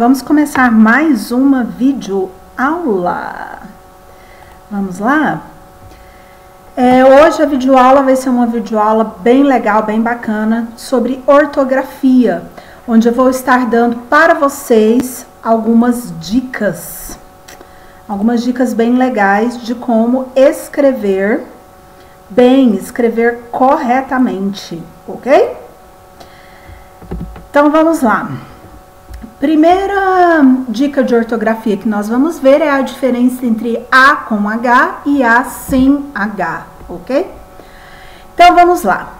Vamos começar mais uma videoaula. Vamos lá? Hoje a videoaula vai ser uma videoaula bem legal, bem bacana, sobre ortografia, onde eu vou estar dando para vocês algumas dicas bem legais de como escrever bem, escrever corretamente, ok? Então vamos lá. Primeira dica de ortografia que nós vamos ver é a diferença entre A com H e A sem H, ok? Então vamos lá.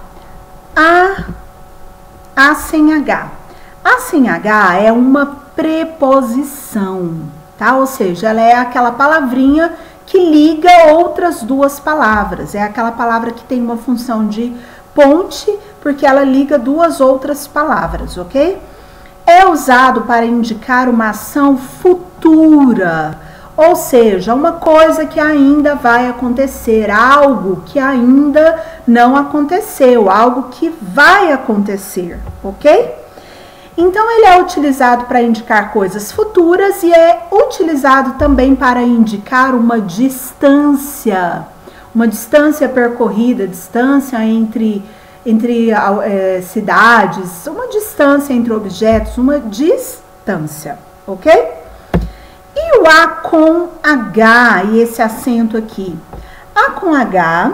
A sem H. A sem H é uma preposição, tá? Ou seja, ela é aquela palavrinha que liga outras duas palavras. É aquela palavra que tem uma função de ponte, porque ela liga duas outras palavras, ok? É usado para indicar uma ação futura, ou seja, uma coisa que ainda vai acontecer, algo que ainda não aconteceu, algo que vai acontecer, ok? Então, ele é utilizado para indicar coisas futuras e é utilizado também para indicar uma distância percorrida, distância entre cidades, uma distância entre objetos, uma distância, ok? E o A com H, e esse acento aqui? A com H,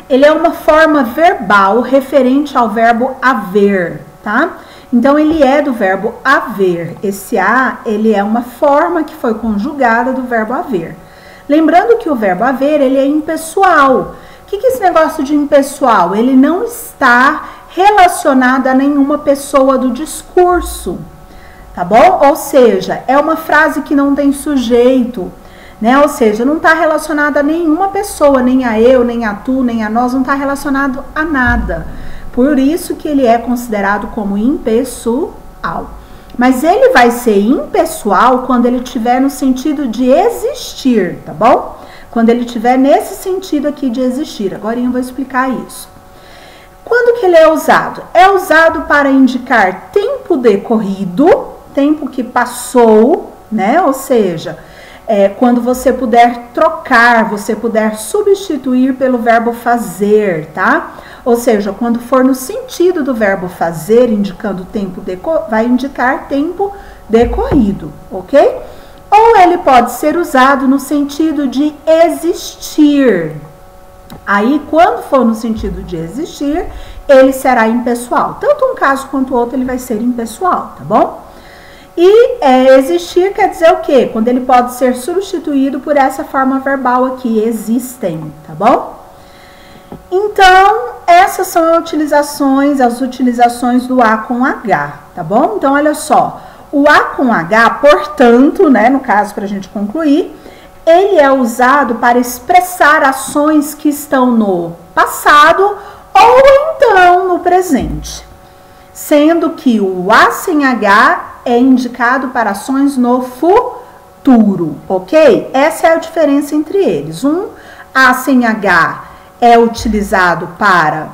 ele é uma forma verbal referente ao verbo haver, tá? Então, ele é do verbo haver. Esse A, ele é uma forma que foi conjugada do verbo haver. Lembrando que o verbo haver, ele é impessoal. O que é esse negócio de impessoal? Ele não está relacionado a nenhuma pessoa do discurso, tá bom? Ou seja, é uma frase que não tem sujeito, né? Ou seja, não está relacionado a nenhuma pessoa, nem a eu, nem a tu, nem a nós, não está relacionado a nada. Por isso que ele é considerado como impessoal. Mas ele vai ser impessoal quando ele estiver no sentido de existir, tá bom? Quando ele estiver nesse sentido aqui de existir. Agora eu vou explicar isso. Quando que ele é usado? É usado para indicar tempo decorrido, tempo que passou, né? Ou seja, quando você puder trocar, você puder substituir pelo verbo fazer, tá? Ou seja, quando for no sentido do verbo fazer, indicando tempo vai indicar tempo decorrido, ok? Ou ele pode ser usado no sentido de existir. Aí, quando for no sentido de existir, ele será impessoal. Tanto um caso quanto o outro, ele vai ser impessoal, tá bom? E existir quer dizer o quê? Quando ele pode ser substituído por essa forma verbal aqui, existem, tá bom? Então, essas são as utilizações do A com H, tá bom? Então, olha só. O A com H, portanto, né, no caso para a gente concluir, ele é usado para expressar ações que estão no passado ou então no presente. Sendo que o A sem H é indicado para ações no futuro, ok? Essa é a diferença entre eles. A sem H é utilizado para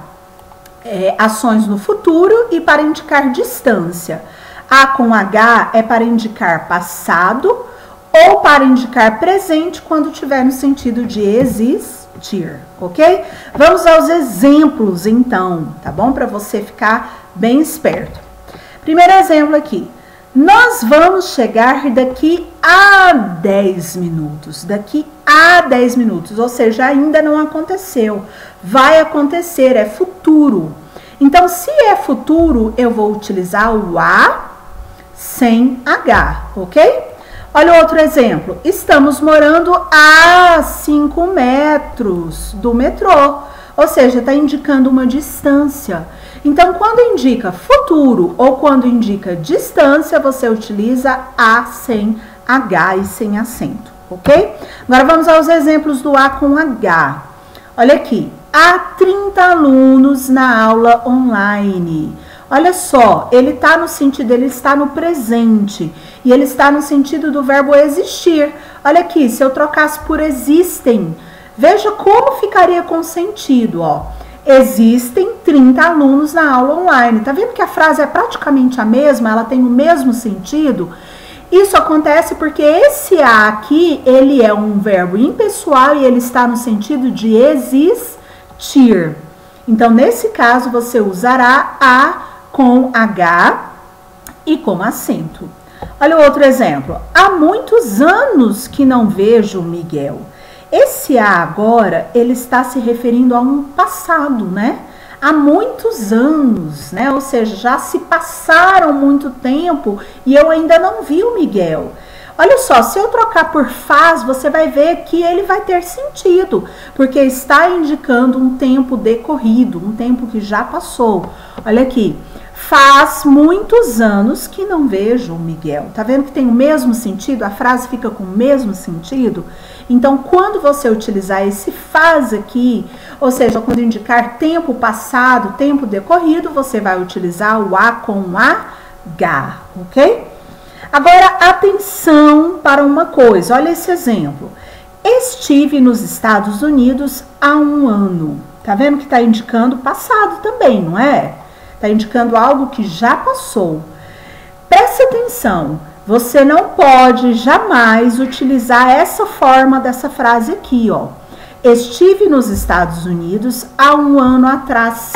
ações no futuro e para indicar distância. A com H é para indicar passado ou para indicar presente quando tiver no sentido de existir, ok? Vamos aos exemplos então, tá bom? Para você ficar bem esperto. Primeiro exemplo aqui. Nós vamos chegar daqui a 10 minutos. Daqui a 10 minutos, ou seja, ainda não aconteceu. Vai acontecer, é futuro. Então, se é futuro, eu vou utilizar o A sem H, ok? Olha outro exemplo. Estamos morando a 5 metros do metrô. Ou seja, está indicando uma distância. Então, quando indica futuro ou quando indica distância, você utiliza A sem H e sem acento, ok? Agora, vamos aos exemplos do A com H. Olha aqui. Há 30 alunos na aula online. Olha só, ele está no sentido, ele está no presente. E ele está no sentido do verbo existir. Olha aqui, se eu trocasse por existem, veja como ficaria com sentido, ó. Existem 30 alunos na aula online. Tá vendo que a frase é praticamente a mesma? Ela tem o mesmo sentido? Isso acontece porque esse a aqui, ele é um verbo impessoal e ele está no sentido de existir. Então, nesse caso, você usará a com H e com acento. Olha o outro exemplo. Há muitos anos que não vejo o Miguel. Esse a agora, ele está se referindo a um passado, né? Há muitos anos, né? Ou seja, já se passaram muito tempo e eu ainda não vi o Miguel. Olha só, se eu trocar por faz, você vai ver que ele vai ter sentido, porque está indicando um tempo decorrido, um tempo que já passou. Olha aqui, faz muitos anos que não vejo o Miguel. Tá vendo que tem o mesmo sentido? A frase fica com o mesmo sentido? Então, quando você utilizar esse faz aqui, ou seja, quando indicar tempo passado, tempo decorrido, você vai utilizar o a com H, ok? Agora, atenção para uma coisa. Olha esse exemplo. Estive nos Estados Unidos há um ano. Tá vendo que está indicando passado também, não é? Está indicando algo que já passou. Preste atenção. Você não pode jamais utilizar essa forma dessa frase aqui, ó. Estive nos Estados Unidos há um ano atrás.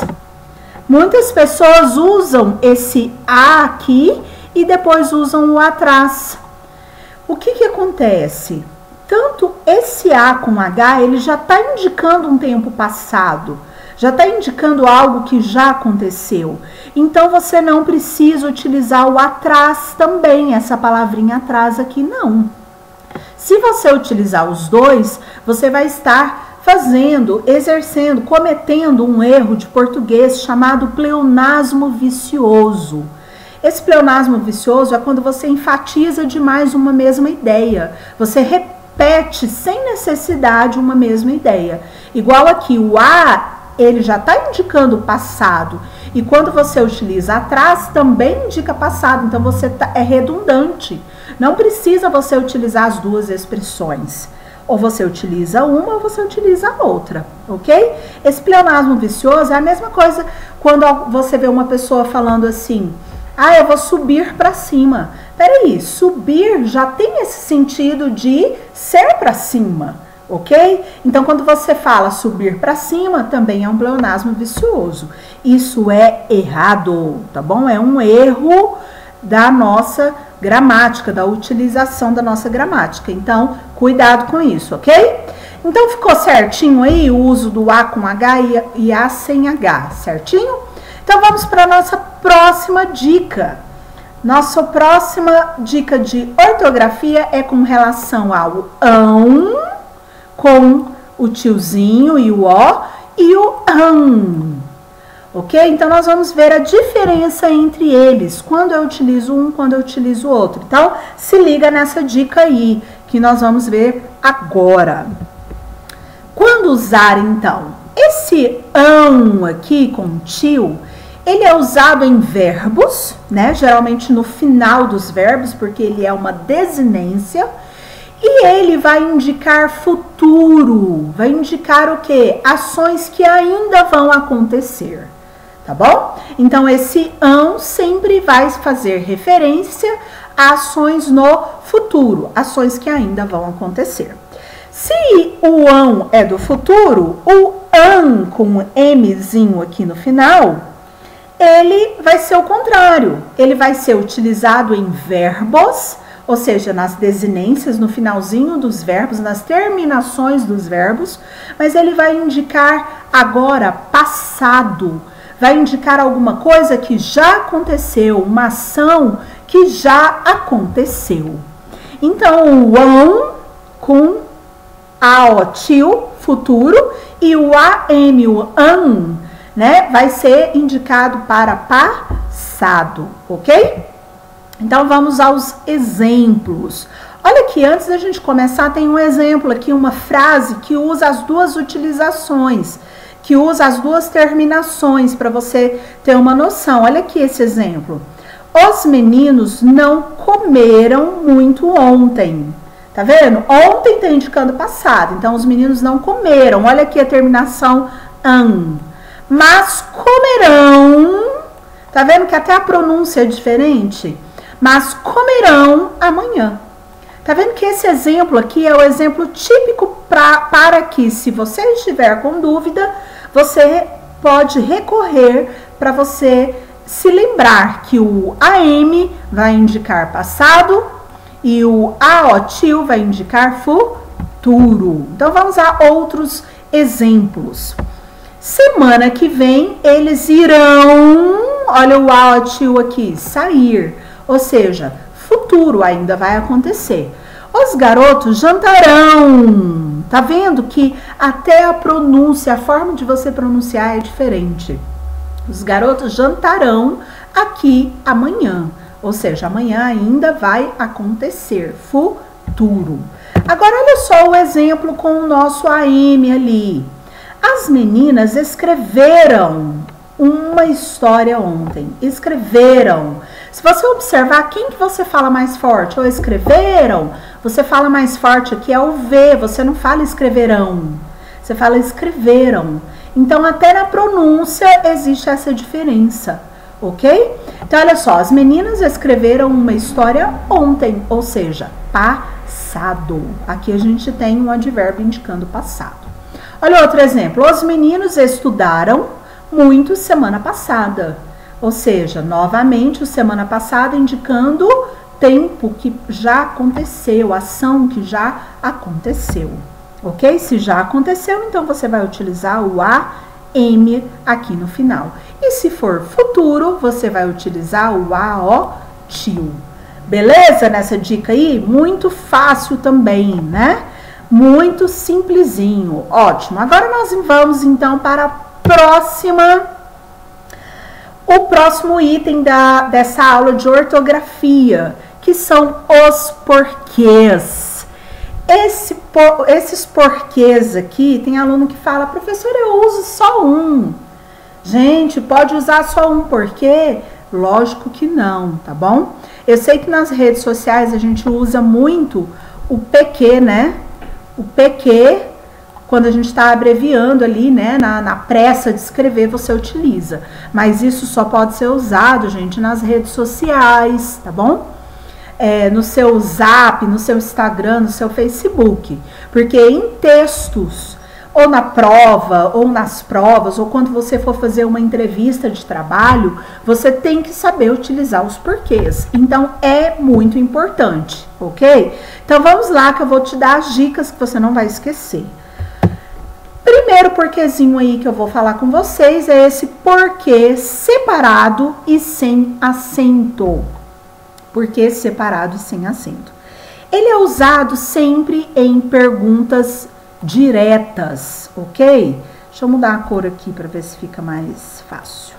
Muitas pessoas usam esse a aqui e depois usam o atrás. O que acontece? Tanto esse a com H, ele já está indicando um tempo passado. Já está indicando algo que já aconteceu. Então, você não precisa utilizar o atrás também, essa palavrinha atrás aqui, não. Se você utilizar os dois, você vai estar fazendo, exercendo, cometendo um erro de português chamado pleonasmo vicioso. Esse pleonasmo vicioso é quando você enfatiza demais uma mesma ideia. Você repete sem necessidade uma mesma ideia. Igual aqui, o a, ele já está indicando passado. E quando você utiliza atrás, também indica passado. Então, você é redundante. Não precisa você utilizar as duas expressões. Ou você utiliza uma ou você utiliza a outra, ok? Esse pleonasmo vicioso é a mesma coisa quando você vê uma pessoa falando assim: ah, eu vou subir para cima. Peraí, subir já tem esse sentido de ser para cima. Ok? Então, quando você fala subir para cima, também é um pleonasmo vicioso. Isso é errado, tá bom? É um erro da nossa gramática, da utilização da nossa gramática. Então, cuidado com isso, ok? Então, ficou certinho aí o uso do a com H e a sem H, certinho? Então, vamos para a nossa próxima dica. Nossa próxima dica de ortografia é com relação ao ão, com o tiozinho e o ó, e o ok? Então, nós vamos ver a diferença entre eles, quando eu utilizo um, quando eu utilizo o outro. Então, se liga nessa dica aí, que nós vamos ver agora. Quando usar, então, esse ão aqui com tio, ele é usado em verbos, né? Geralmente no final dos verbos, porque ele é uma desinência. E ele vai indicar futuro, vai indicar o quê? Ações que ainda vão acontecer, tá bom? Então, esse ão sempre vai fazer referência a ações no futuro, ações que ainda vão acontecer. Se o ão é do futuro, o ão com um Mzinho aqui no final, ele vai ser o contrário, ele vai ser utilizado em verbos, ou seja, nas desinências, no finalzinho dos verbos, nas terminações dos verbos, mas ele vai indicar agora passado, vai indicar alguma coisa que já aconteceu, uma ação que já aconteceu. Então, o ão com a tio, futuro, e o am, o an, né, vai ser indicado para passado, ok? Então, vamos aos exemplos. Olha aqui, antes da gente começar, tem um exemplo aqui, uma frase que usa as duas utilizações, que usa as duas terminações, para você ter uma noção. Olha aqui esse exemplo. Os meninos não comeram muito ontem. Tá vendo? Ontem tá indicando passado, então os meninos não comeram. Olha aqui a terminação an. mas comerão. Tá vendo que até a pronúncia é diferente? Mas comerão amanhã. Tá vendo que esse exemplo aqui é o exemplo típico para que, se você estiver com dúvida, você pode recorrer para você se lembrar que o AM vai indicar passado e o AOTIL vai indicar futuro. Então, vamos a outros exemplos. Semana que vem, eles irão, olha o AOTIL aqui, sair. Ou seja, futuro ainda vai acontecer. Os garotos jantarão. Tá vendo que até a pronúncia, a forma de você pronunciar é diferente. Os garotos jantarão aqui amanhã. Ou seja, amanhã ainda vai acontecer. Futuro. Agora, olha só o exemplo com o nosso AM ali. As meninas escreveram uma história ontem. Escreveram. Se você observar, quem que você fala mais forte? Ou escreveram? Você fala mais forte aqui é o V. Você não fala escreverão. Você fala escreveram. Então, até na pronúncia existe essa diferença, ok? Então, olha só. As meninas escreveram uma história ontem. Ou seja, passado. Aqui a gente tem um advérbio indicando passado. Olha outro exemplo. Os meninos estudaram muito semana passada. Ou seja, novamente, o semana passada indicando tempo que já aconteceu, ação que já aconteceu. Ok? Se já aconteceu, então você vai utilizar o AM aqui no final. E se for futuro, você vai utilizar o AOTIL. Beleza? Nessa dica aí, muito fácil também, né? Muito simplesinho. Ótimo. Agora nós vamos então para a o próximo item dessa aula de ortografia, que são os porquês. Esses porquês aqui, tem aluno que fala, professor, eu uso só um. Gente, pode usar só um porquê? Lógico que não, tá bom? Eu sei que nas redes sociais a gente usa muito o PQ, né? O PQ, quando a gente está abreviando ali, né, na pressa de escrever, você utiliza. Mas isso só pode ser usado, gente, nas redes sociais, tá bom? No seu Zap, no seu Instagram, no seu Facebook. Porque em textos, ou na prova, ou nas provas, ou quando você for fazer uma entrevista de trabalho, você tem que saber utilizar os porquês. Então, é muito importante, ok? Então, vamos lá que eu vou te dar as dicas que você não vai esquecer. Primeiro porquezinho aí que eu vou falar com vocês é esse porquê separado e sem acento. Porquê separado e sem acento. Ele é usado sempre em perguntas diretas, ok? Deixa eu mudar a cor aqui para ver se fica mais fácil.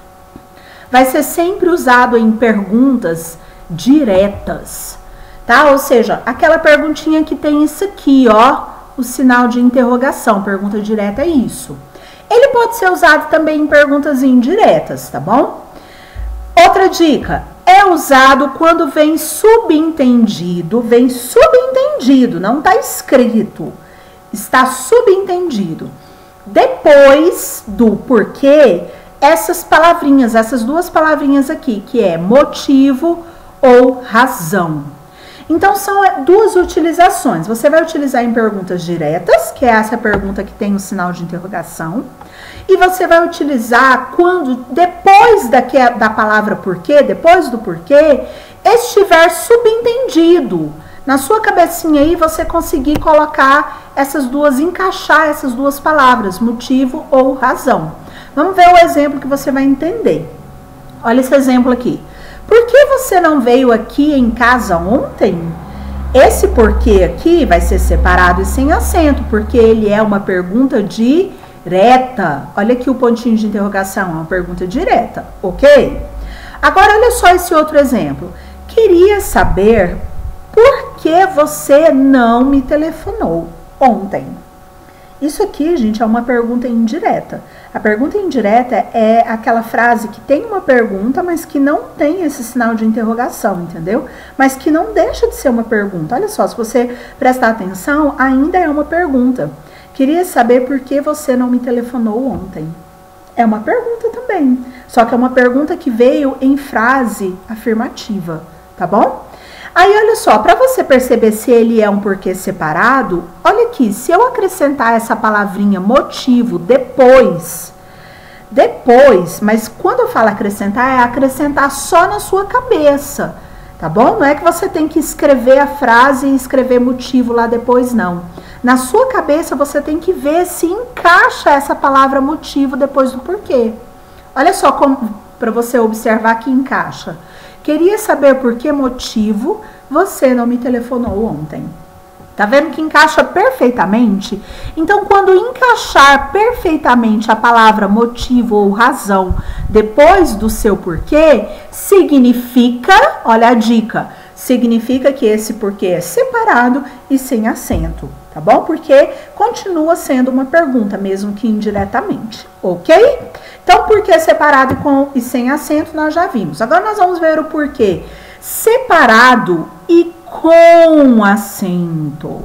Vai ser sempre usado em perguntas diretas, tá? Ou seja, aquela perguntinha que tem isso aqui, ó. O sinal de interrogação, pergunta direta é isso. Ele pode ser usado também em perguntas indiretas, tá bom? Outra dica, é usado quando vem subentendido, não está escrito, está subentendido. Depois do porquê, essas palavrinhas, essas duas palavrinhas aqui, que é motivo ou razão. Então, são duas utilizações. Você vai utilizar em perguntas diretas, que é essa pergunta que tem o sinal de interrogação. E você vai utilizar quando, depois da palavra porquê, depois do porquê, estiver subentendido. Na sua cabecinha aí, você conseguir colocar essas duas, encaixar essas duas palavras, motivo ou razão. Vamos ver o exemplo que você vai entender. Olha esse exemplo aqui. Por que você não veio aqui em casa ontem? Esse porquê aqui vai ser separado e sem acento, porque ele é uma pergunta direta. Olha aqui o pontinho de interrogação, é uma pergunta direta, ok? Agora, olha só esse outro exemplo. Queria saber por que você não me telefonou ontem. Isso aqui, gente, é uma pergunta indireta. A pergunta indireta é aquela frase que tem uma pergunta, mas que não tem esse sinal de interrogação, entendeu? Mas que não deixa de ser uma pergunta. Olha só, se você prestar atenção, ainda é uma pergunta. Queria saber por que você não me telefonou ontem. É uma pergunta também, só que é uma pergunta que veio em frase afirmativa, tá bom? Aí, olha só, para você perceber se ele é um porquê separado, olha aqui, se eu acrescentar essa palavrinha motivo depois, mas quando eu falo acrescentar, é acrescentar só na sua cabeça, tá bom? Não é que você tem que escrever a frase e escrever motivo lá depois, não. Na sua cabeça, você tem que ver se encaixa essa palavra motivo depois do porquê. Olha só como, para você observar que encaixa. Queria saber por que motivo você não me telefonou ontem. Tá vendo que encaixa perfeitamente? Então, quando encaixar perfeitamente a palavra motivo ou razão depois do seu porquê, significa, olha a dica, significa que esse porquê é separado e sem acento, tá bom? Porque continua sendo uma pergunta, mesmo que indiretamente, ok? Então, porquê separado com e sem acento nós já vimos. Agora nós vamos ver o porquê separado e com acento.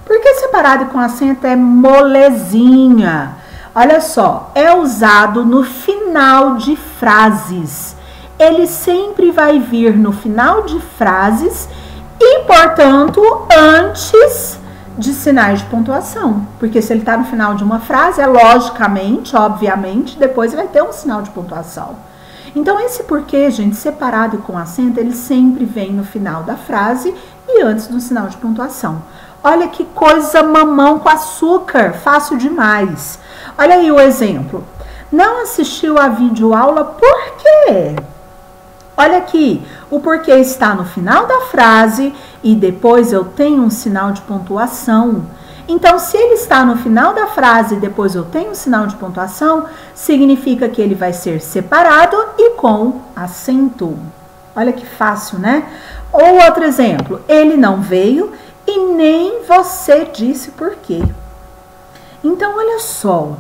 Porque separado e com acento é molezinha. Olha só, é usado no final de frases. Ele sempre vai vir no final de frases e, portanto, antes de sinais de pontuação. Porque se ele está no final de uma frase, é logicamente, obviamente, depois vai ter um sinal de pontuação. Então, esse porquê, gente, separado e com acento, ele sempre vem no final da frase e antes do sinal de pontuação. Olha que coisa mamão com açúcar, fácil demais. Olha aí o exemplo. Não assistiu a videoaula por quê? Olha aqui, o porquê está no final da frase e depois eu tenho um sinal de pontuação. Então, se ele está no final da frase e depois eu tenho um sinal de pontuação, significa que ele vai ser separado e com acento. Olha que fácil, né? Ou outro exemplo, ele não veio e nem você disse por quê. Então, olha só,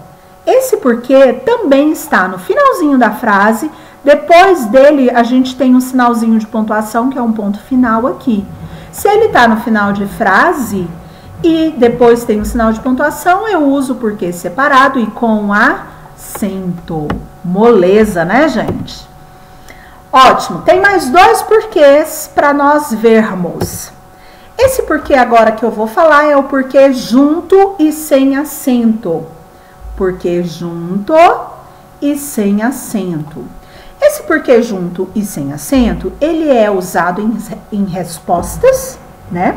esse porquê também está no finalzinho da frase, depois dele a gente tem um sinalzinho de pontuação, que é um ponto final aqui. Se ele está no final de frase e depois tem um sinal de pontuação, eu uso o porquê separado e com acento. Moleza, né, gente? Ótimo. Tem mais dois porquês para nós vermos. Esse porquê agora que eu vou falar é o porquê junto e sem acento. Porquê junto e sem acento. Esse porquê junto e sem acento, ele é usado em respostas, né?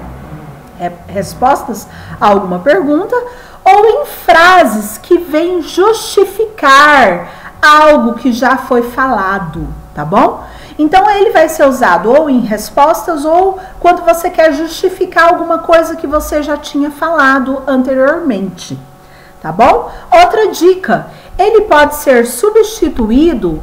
Respostas a alguma pergunta, ou em frases que vêm justificar algo que já foi falado, tá bom? Então, ele vai ser usado ou em respostas ou quando você quer justificar alguma coisa que você já tinha falado anteriormente, tá bom? Outra dica, ele pode ser substituído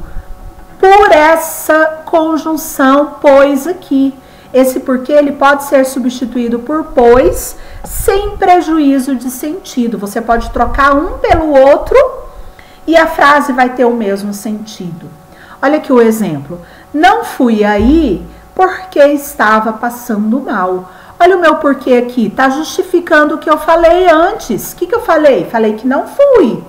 por essa conjunção pois aqui. Esse porquê ele pode ser substituído por pois, sem prejuízo de sentido. Você pode trocar um pelo outro e a frase vai ter o mesmo sentido. Olha aqui o exemplo. Não fui aí porque estava passando mal. Olha o meu porquê aqui. Tá justificando o que eu falei antes. O que eu falei? Falei que não fui.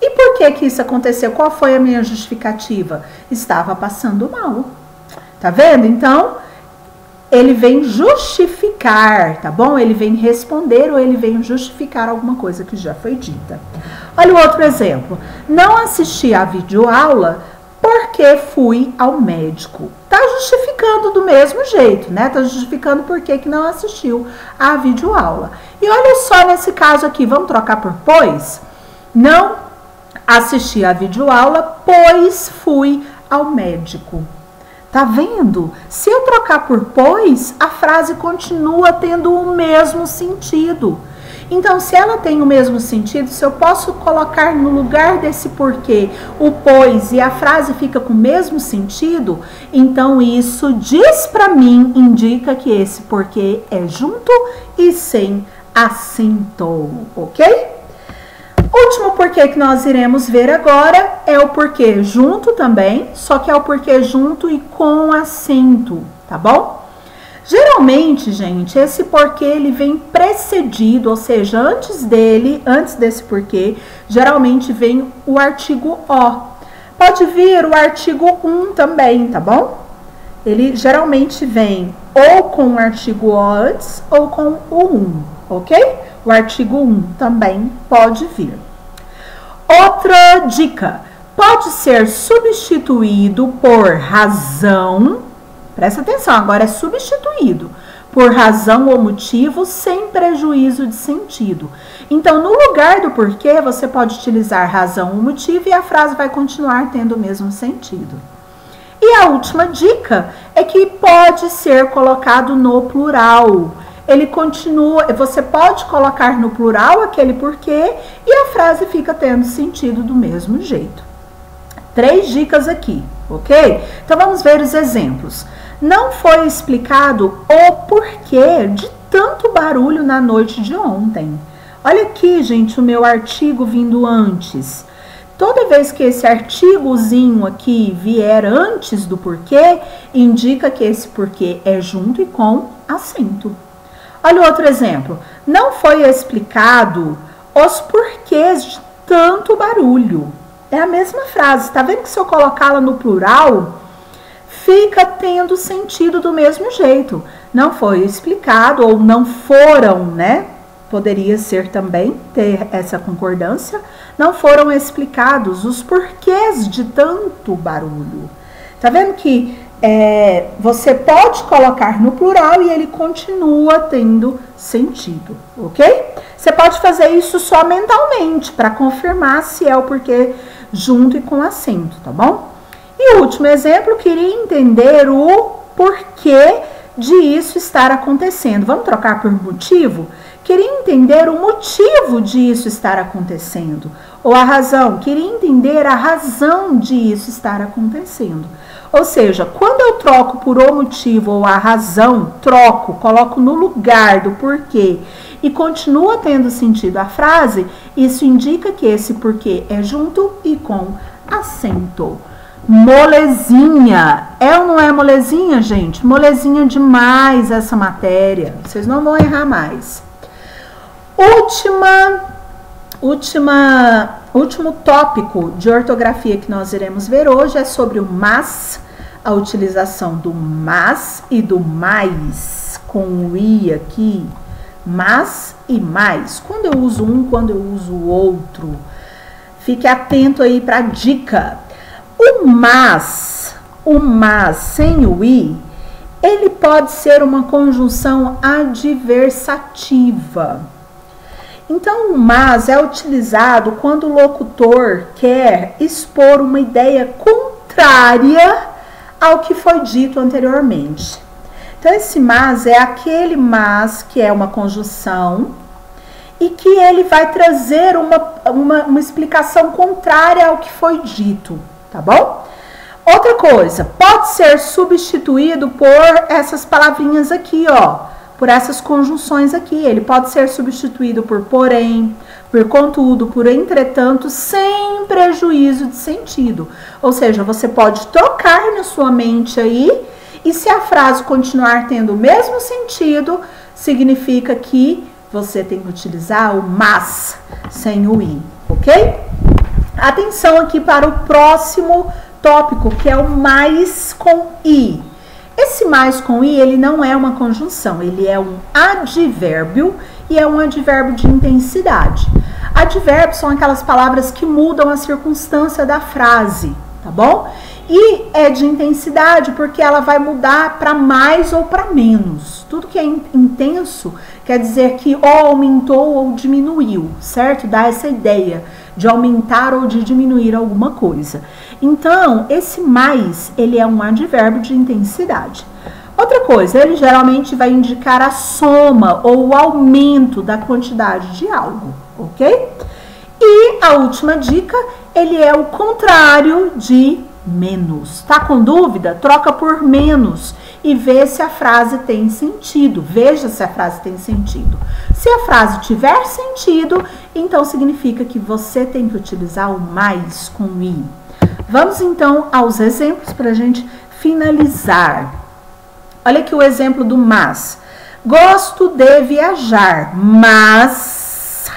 E por que isso aconteceu? Qual foi a minha justificativa? Estava passando mal. Tá vendo? Então, ele vem justificar, tá bom? Ele vem responder ou ele vem justificar alguma coisa que já foi dita. Olha o outro exemplo. Não assisti a videoaula porque fui ao médico. Tá justificando do mesmo jeito, né? Tá justificando por que não assistiu a videoaula. E olha só nesse caso aqui, vamos trocar por pois? Não assisti a videoaula, pois fui ao médico. Tá vendo? Se eu trocar por pois, a frase continua tendo o mesmo sentido. Então, se ela tem o mesmo sentido, se eu posso colocar no lugar desse porquê o pois e a frase fica com o mesmo sentido, então isso diz para mim, indica que esse porquê é junto e sem acento, ok? O último porquê que nós iremos ver agora é o porquê junto também, só que é o porquê junto e com acento, tá bom? Geralmente, gente, esse porquê ele vem precedido, ou seja, antes desse porquê, geralmente vem o artigo O. Pode vir o artigo também, tá bom? Ele geralmente vem ou com o artigo O antes ou com o ok? O artigo também pode vir. Outra dica, pode ser substituído por razão, presta atenção, agora é substituído por razão ou motivo sem prejuízo de sentido. Então, no lugar do porquê, você pode utilizar razão ou motivo e a frase vai continuar tendo o mesmo sentido. E a última dica é que pode ser colocado no plural. Ele continua, você pode colocar no plural aquele porquê e a frase fica tendo sentido do mesmo jeito. 3 dicas aqui, ok? Então, vamos ver os exemplos. Não foi explicado o porquê de tanto barulho na noite de ontem. Olha aqui, gente, o meu artigo vindo antes. Toda vez que esse artigozinho aqui vier antes do porquê, indica que esse porquê é junto e com acento. Olha outro exemplo. Não foi explicado os porquês de tanto barulho. É a mesma frase. Tá vendo que se eu colocá-la no plural, fica tendo sentido do mesmo jeito. Não foi explicado ou não foram, né? Poderia ser também, ter essa concordância. Não foram explicados os porquês de tanto barulho. Tá vendo que você pode colocar no plural e ele continua tendo sentido, ok? Você pode fazer isso só mentalmente, para confirmar se é o porquê junto e com acento, tá bom? E o último exemplo, queria entender o porquê de isso estar acontecendo. Vamos trocar por motivo? Queria entender o motivo de isso estar acontecendo. Ou a razão, queria entender a razão de isso estar acontecendo. Ou seja, quando eu troco por o motivo ou a razão, coloco no lugar do porquê e continua tendo sentido a frase, isso indica que esse porquê é junto e com acento. Molezinha. É ou não é molezinha, gente? Molezinha demais essa matéria. Vocês não vão errar mais. Último tópico de ortografia que nós iremos ver hoje é sobre o mas, a utilização do mas e do mais, com o i aqui, mas e mais. Quando eu uso um, quando eu uso o outro. Fique atento aí para a dica. O mas sem o i, ele pode ser uma conjunção adversativa. Então, o mas é utilizado quando o locutor quer expor uma ideia contrária ao que foi dito anteriormente. Então, esse mas é aquele mas que é uma conjunção e que ele vai trazer uma explicação contrária ao que foi dito, tá bom? Outra coisa, pode ser substituído por essas palavrinhas aqui, ó. Por essas conjunções aqui, ele pode ser substituído por porém, por contudo, por entretanto, sem prejuízo de sentido. Ou seja, você pode trocar na sua mente aí, e se a frase continuar tendo o mesmo sentido, significa que você tem que utilizar o mas sem o i, ok? Atenção aqui para o próximo tópico, que é o mais com i. Esse mais com i, ele não é uma conjunção, ele é um advérbio e é um advérbio de intensidade. Advérbios são aquelas palavras que mudam a circunstância da frase, tá bom? E é de intensidade porque ela vai mudar para mais ou para menos. Tudo que é intenso quer dizer que ou aumentou ou diminuiu, certo? Dá essa ideia de aumentar ou de diminuir alguma coisa. Então, esse mais, ele é um advérbio de intensidade. Outra coisa, ele geralmente vai indicar a soma ou o aumento da quantidade de algo, ok? E a última dica, ele é o contrário de menos. Tá com dúvida? Troca por menos e vê se a frase tem sentido. Veja se a frase tem sentido. Se a frase tiver sentido, então significa que você tem que utilizar o mais com i. Vamos então aos exemplos para a gente finalizar. Olha aqui o exemplo do mas. Gosto de viajar, mas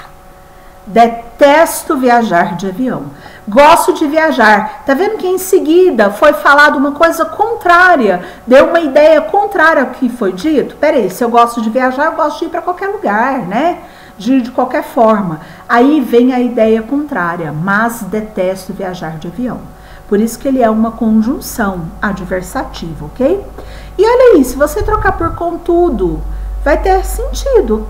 detesto viajar de avião. Gosto de viajar. Tá vendo que em seguida foi falado uma coisa contrária, deu uma ideia contrária ao que foi dito? Peraí, se eu gosto de viajar, eu gosto de ir para qualquer lugar, né? De qualquer forma. Aí vem a ideia contrária, mas detesto viajar de avião. Por isso que ele é uma conjunção adversativa, ok? E olha aí, se você trocar por contudo, vai ter sentido.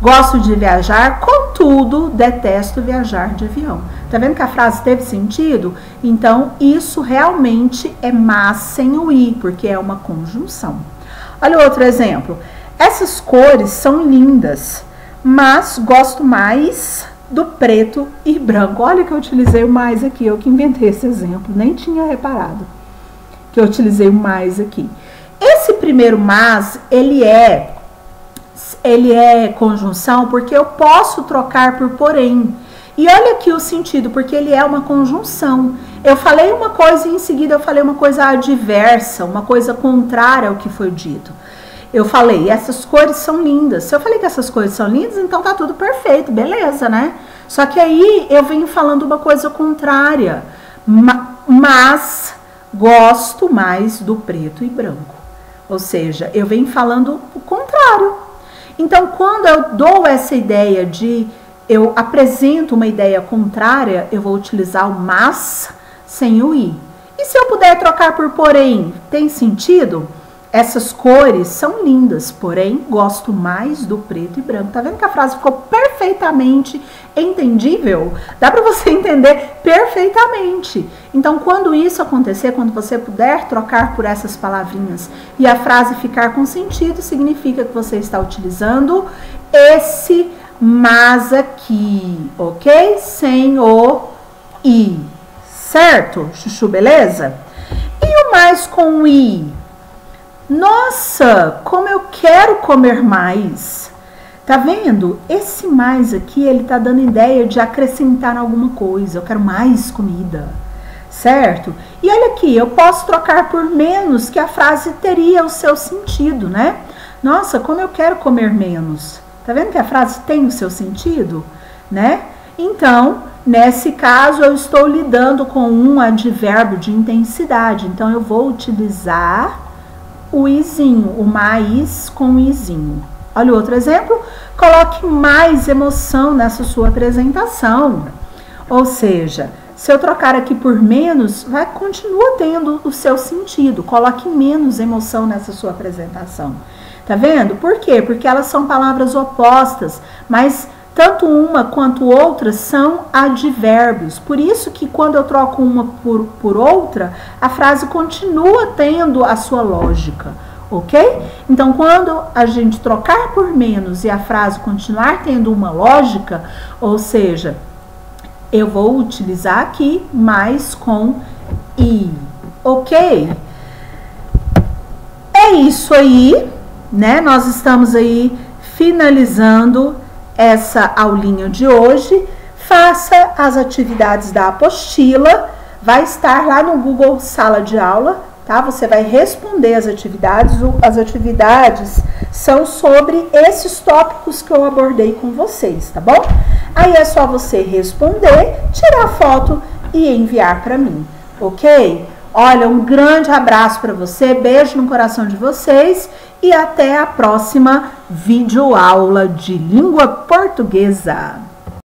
Gosto de viajar, contudo, detesto viajar de avião. Tá vendo que a frase teve sentido? Então, isso realmente é mas sem o i, porque é uma conjunção. Olha outro exemplo. Essas cores são lindas, mas gosto mais do preto e branco. Olha que eu utilizei o mais aqui, eu que inventei esse exemplo, nem tinha reparado que eu utilizei o mais aqui. Esse primeiro mas, ele é conjunção porque eu posso trocar por porém. E olha aqui o sentido, porque ele é uma conjunção. Eu falei uma coisa e em seguida eu falei uma coisa adversa, uma coisa contrária ao que foi dito. Eu falei, essas cores são lindas. Se eu falei que essas cores são lindas, então tá tudo perfeito, beleza, né? Só que aí eu venho falando uma coisa contrária. Mas gosto mais do preto e branco. Ou seja, eu venho falando o contrário. Então, quando eu dou essa ideia eu apresento uma ideia contrária, eu vou utilizar o mas sem o i. E se eu puder trocar por porém, tem sentido? Essas cores são lindas, porém gosto mais do preto e branco. Tá vendo que a frase ficou perfeitamente entendível? Dá para você entender perfeitamente. Então, quando isso acontecer, quando você puder trocar por essas palavrinhas e a frase ficar com sentido, significa que você está utilizando esse mas aqui, ok? Sem o i, certo? Chuchu, beleza? E o mais com o i? Nossa, como eu quero comer mais. Tá vendo? Esse mais aqui, ele tá dando ideia de acrescentar alguma coisa. Eu quero mais comida, certo? E olha aqui, eu posso trocar por menos, que a frase teria o seu sentido, né? Nossa, como eu quero comer menos. Tá vendo que a frase tem o seu sentido, né? Então, nesse caso, eu estou lidando com um advérbio de intensidade. Então, eu vou utilizar o izinho, o mais com o izinho. Olha o outro exemplo. Coloque mais emoção nessa sua apresentação. Ou seja, se eu trocar aqui por menos, continua tendo o seu sentido. Coloque menos emoção nessa sua apresentação. Tá vendo? Por quê? Porque elas são palavras opostas, mas tanto uma quanto outra são advérbios. Por isso que quando eu troco uma por outra, a frase continua tendo a sua lógica, ok? Então, quando a gente trocar por menos e a frase continuar tendo uma lógica, ou seja, eu vou utilizar aqui mais com i, ok? É isso aí, né? Nós estamos aí finalizando essa aulinha de hoje. Faça as atividades da apostila, vai estar lá no Google Sala de Aula, tá? Você vai responder as atividades são sobre esses tópicos que eu abordei com vocês, tá bom? Aí é só você responder, tirar a foto e enviar para mim, ok? Olha, um grande abraço para você, beijo no coração de vocês e até a próxima videoaula de língua portuguesa.